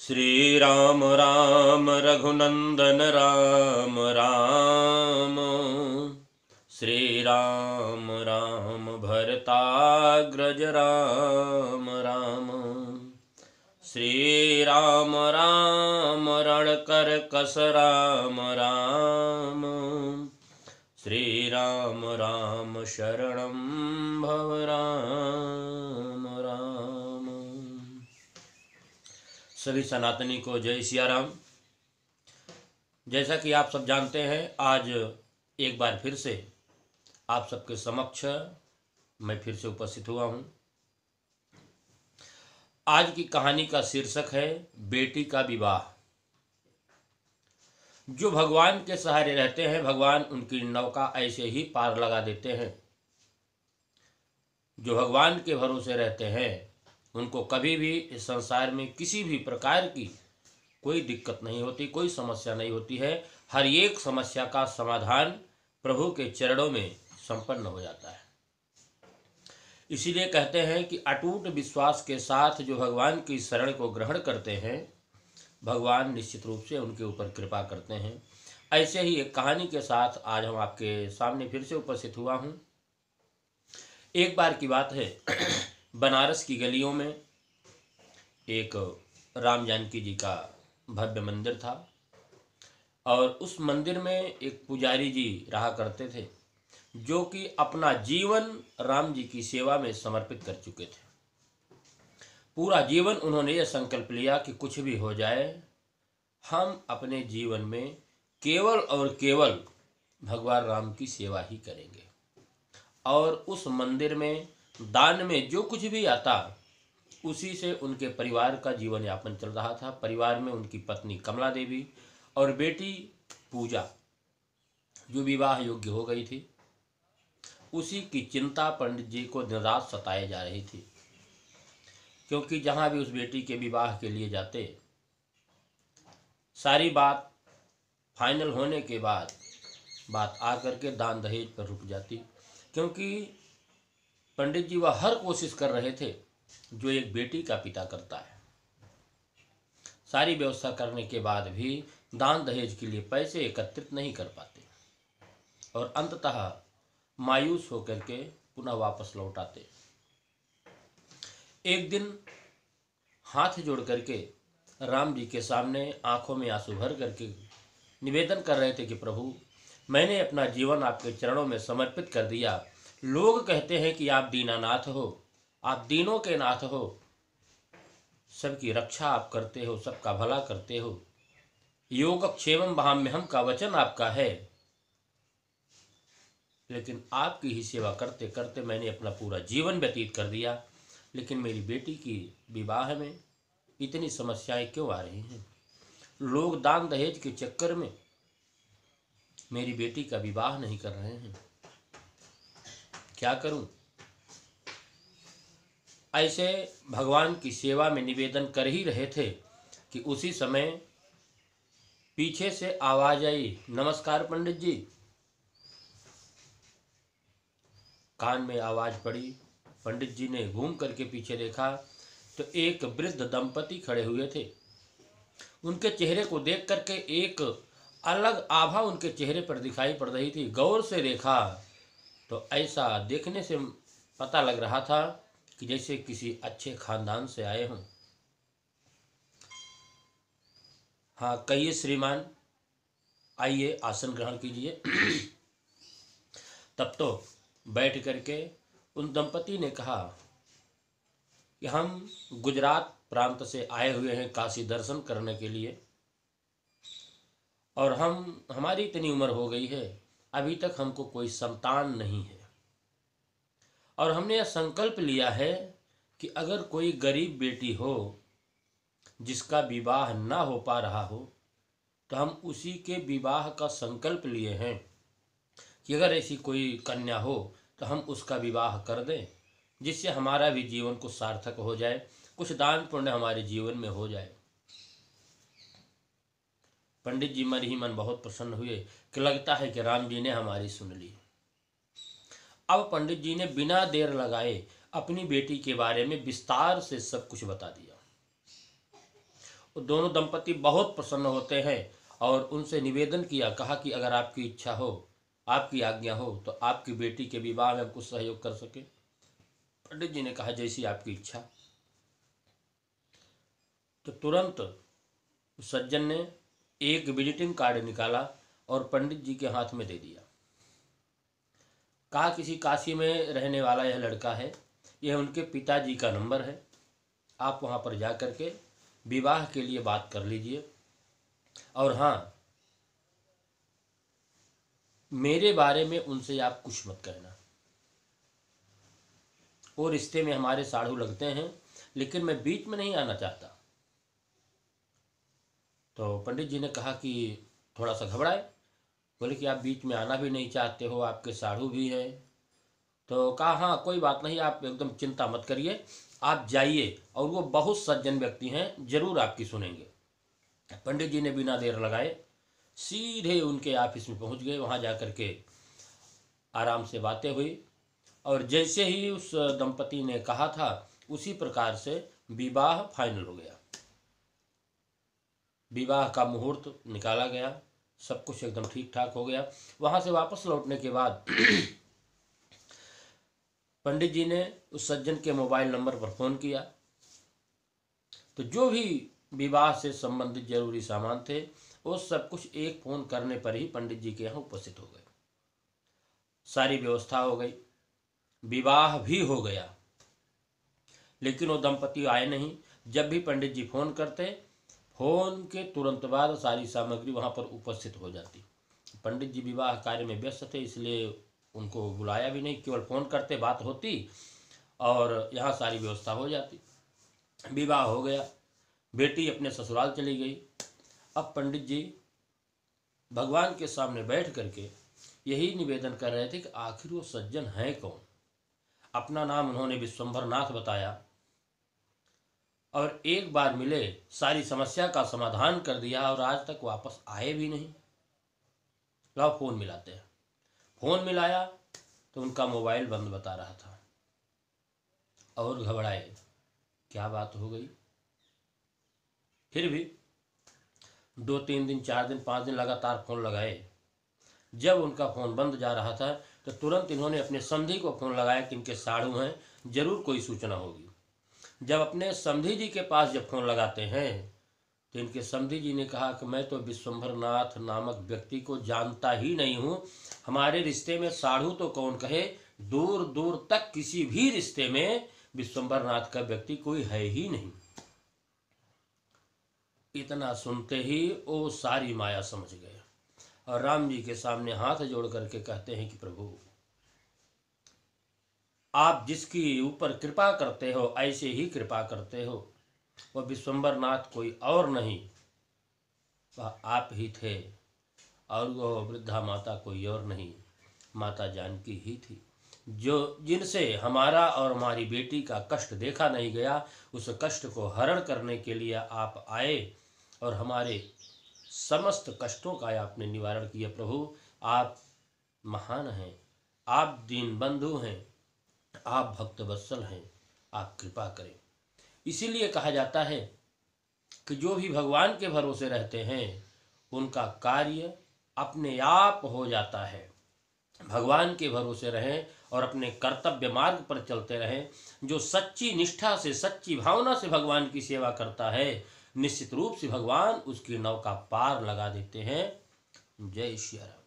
श्री राम राम रघुनंदन राम राम। श्री राम राम भरताग्रज राम राम। श्री राम राम रणकर कस राम राम। श्री राम राम शरणं भव राम राम। सभी सनातनी को जय सिया राम। जैसा कि आप सब जानते हैं, आज एक बार फिर से आप सबके समक्ष मैं फिर से उपस्थित हुआ हूं। आज की कहानी का शीर्षक है बेटी का विवाह। जो भगवान के सहारे रहते हैं, भगवान उनकी नौका ऐसे ही पार लगा देते हैं। जो भगवान के भरोसे रहते हैं उनको कभी भी इस संसार में किसी भी प्रकार की कोई दिक्कत नहीं होती, कोई समस्या नहीं होती है। हर एक समस्या का समाधान प्रभु के चरणों में संपन्न हो जाता है। इसीलिए कहते हैं कि अटूट विश्वास के साथ जो भगवान की शरण को ग्रहण करते हैं, भगवान निश्चित रूप से उनके ऊपर कृपा करते हैं। ऐसे ही एक कहानी के साथ आज हम आपके सामने फिर से उपस्थित हुआ हूँ। एक बार की बात है, बनारस की गलियों में एक राम जानकी जी का भव्य मंदिर था और उस मंदिर में एक पुजारी जी रहा करते थे, जो कि अपना जीवन राम जी की सेवा में समर्पित कर चुके थे। पूरा जीवन उन्होंने यह संकल्प लिया कि कुछ भी हो जाए, हम अपने जीवन में केवल और केवल भगवान राम की सेवा ही करेंगे। और उस मंदिर में दान में जो कुछ भी आता, उसी से उनके परिवार का जीवन यापन चल रहा था। परिवार में उनकी पत्नी कमला देवी और बेटी पूजा, जो विवाह योग्य हो गई थी, उसी की चिंता पंडित जी को दिन रात सताए जा रही थी। क्योंकि जहाँ भी उस बेटी के विवाह के लिए जाते, सारी बात फाइनल होने के बाद बात आकर के दान दहेज पर रुक जाती। क्योंकि पंडित जी वह हर कोशिश कर रहे थे जो एक बेटी का पिता करता है। सारी व्यवस्था करने के बाद भी दान दहेज के लिए पैसे एकत्रित नहीं कर पाते और अंततः मायूस होकर के पुनः वापस लौट आते। एक दिन हाथ जोड़ करके राम जी के सामने आंखों में आंसू भर करके निवेदन कर रहे थे कि प्रभु, मैंने अपना जीवन आपके चरणों में समर्पित कर दिया। लोग कहते हैं कि आप दीनानाथ हो, आप दीनों के नाथ हो, सबकी रक्षा आप करते हो, सबका भला करते हो, योगक्षेमं वहाम्यहम् का वचन आपका है। लेकिन आपकी ही सेवा करते करते मैंने अपना पूरा जीवन व्यतीत कर दिया। लेकिन मेरी बेटी की विवाह में इतनी समस्याएं क्यों आ रही हैं? लोग दान दहेज के चक्कर में मेरी बेटी का विवाह नहीं कर रहे हैं, क्या करूं? ऐसे भगवान की सेवा में निवेदन कर ही रहे थे कि उसी समय पीछे से आवाज आई, नमस्कार पंडित जी। कान में आवाज पड़ी। पंडित जी ने घूम करके पीछे देखा तो एक वृद्ध दंपति खड़े हुए थे। उनके चेहरे को देख करके एक अलग आभा उनके चेहरे पर दिखाई पड़ रही थी। गौर से देखा तो ऐसा देखने से पता लग रहा था कि जैसे किसी अच्छे खानदान से आए हों। हाँ, कहिए श्रीमान, आइए आसन ग्रहण कीजिए। तब तो बैठ करके उन दंपति ने कहा कि हम गुजरात प्रांत से आए हुए हैं काशी दर्शन करने के लिए, और हमारी इतनी उम्र हो गई है, अभी तक हमको कोई संतान नहीं है। और हमने यह संकल्प लिया है कि अगर कोई गरीब बेटी हो जिसका विवाह ना हो पा रहा हो, तो हम उसी के विवाह का संकल्प लिए हैं कि अगर ऐसी कोई कन्या हो तो हम उसका विवाह कर दें, जिससे हमारा भी जीवन कुछ सार्थक हो जाए, कुछ दान पुण्य हमारे जीवन में हो जाए। पंडित जी मन ही मन बहुत प्रसन्न हुए कि लगता है कि राम जी ने हमारी सुन ली। अब पंडित जी ने बिना देर लगाए अपनी बेटी के बारे में विस्तार से सब कुछ बता दिया। वो दोनों दंपति बहुत प्रसन्न होते हैं और उनसे निवेदन किया, कहा कि अगर आपकी इच्छा हो, आपकी आज्ञा हो तो आपकी बेटी के विवाह में हम कुछ सहयोग कर सके। पंडित जी ने कहा जैसी आपकी इच्छा। तो तुरंत सज्जन ने एक विजिटिंग कार्ड निकाला और पंडित जी के हाथ में दे दिया। कहा किसी काशी में रहने वाला यह लड़का है, यह उनके पिताजी का नंबर है, आप वहाँ पर जा कर के विवाह के लिए बात कर लीजिए। और हाँ, मेरे बारे में उनसे आप कुछ मत कहना। वो रिश्ते में हमारे साढ़ू लगते हैं, लेकिन मैं बीच में नहीं आना चाहता। तो पंडित जी ने कहा कि थोड़ा सा घबराए, बोले कि आप बीच में आना भी नहीं चाहते हो, आपके साढ़ू भी हैं। तो कहा हाँ कोई बात नहीं, आप एकदम चिंता मत करिए, आप जाइए, और वो बहुत सज्जन व्यक्ति हैं, जरूर आपकी सुनेंगे। पंडित जी ने बिना देर लगाए सीधे उनके ऑफिस में पहुंच गए। वहां जाकर के आराम से बातें हुई और जैसे ही उस दंपति ने कहा था उसी प्रकार से विवाह फाइनल हो गया। विवाह का मुहूर्त निकाला गया, सब कुछ एकदम ठीक ठाक हो गया। वहां से वापस लौटने के बाद पंडित जी ने उस सज्जन के मोबाइल नंबर पर फ़ोन किया, तो जो भी विवाह से संबंधित जरूरी सामान थे वो सब कुछ एक फ़ोन करने पर ही पंडित जी के यहाँ उपस्थित हो गए। सारी व्यवस्था हो गई, विवाह भी हो गया, लेकिन वो दंपति आए नहीं। जब भी पंडित जी फ़ोन करते, फ़ोन के तुरंत बाद सारी सामग्री वहाँ पर उपस्थित हो जाती। पंडित जी विवाह कार्य में व्यस्त थे, इसलिए उनको बुलाया भी नहीं, केवल फ़ोन करते, बात होती और यहाँ सारी व्यवस्था हो जाती। विवाह हो गया, बेटी अपने ससुराल चली गई। अब पंडित जी भगवान के सामने बैठ करके यही निवेदन कर रहे थे कि आखिर वो सज्जन है कौन। अपना नाम उन्होंने विश्वंभर नाथ बताया और एक बार मिले, सारी समस्या का समाधान कर दिया और आज तक वापस आए भी नहीं। लाओ फ़ोन मिलाते हैं। फ़ोन मिलाया तो उनका मोबाइल बंद बता रहा था और घबराए, क्या बात हो गई। फिर भी 2-3 दिन, 4 दिन, 5 दिन लगातार फ़ोन लगाए। जब उनका फ़ोन बंद जा रहा था तो तुरंत इन्होंने अपने समधी को फ़ोन लगाया कि इनके साढ़ू हैं, जरूर कोई सूचना होगी। जब अपने समधी जी के पास जब फ़ोन लगाते हैं तो इनके समधी जी ने कहा कि मैं तो विश्वंभर नाथ नामक व्यक्ति को जानता ही नहीं हूँ, हमारे रिश्ते में साढ़ू तो कौन कहे, दूर दूर तक किसी भी रिश्ते में विश्वंभर नाथ का व्यक्ति कोई है ही नहीं। इतना सुनते ही वो सारी माया समझ गए और राम जी के सामने हाथ जोड़ करके कहते हैं कि प्रभु, आप जिसकी ऊपर कृपा करते हो ऐसे ही कृपा करते हो। वह विश्वंभर नाथ कोई और नहीं, वह आप ही थे, और वह वृद्धा माता कोई और नहीं, माता जानकी ही थी, जो जिनसे हमारा और हमारी बेटी का कष्ट देखा नहीं गया, उस कष्ट को हरण करने के लिए आप आए और हमारे समस्त कष्टों का आपने निवारण किया। प्रभु, आप महान हैं, आप दीन बंधु हैं, आप भक्त वत्सल हैं, आप कृपा करें। इसीलिए कहा जाता है कि जो भी भगवान के भरोसे रहते हैं उनका कार्य अपने आप हो जाता है। भगवान के भरोसे रहें और अपने कर्तव्य मार्ग पर चलते रहें। जो सच्ची निष्ठा से, सच्ची भावना से भगवान की सेवा करता है, निश्चित रूप से भगवान उसकी नौका पार लगा देते हैं। जय श्री राम।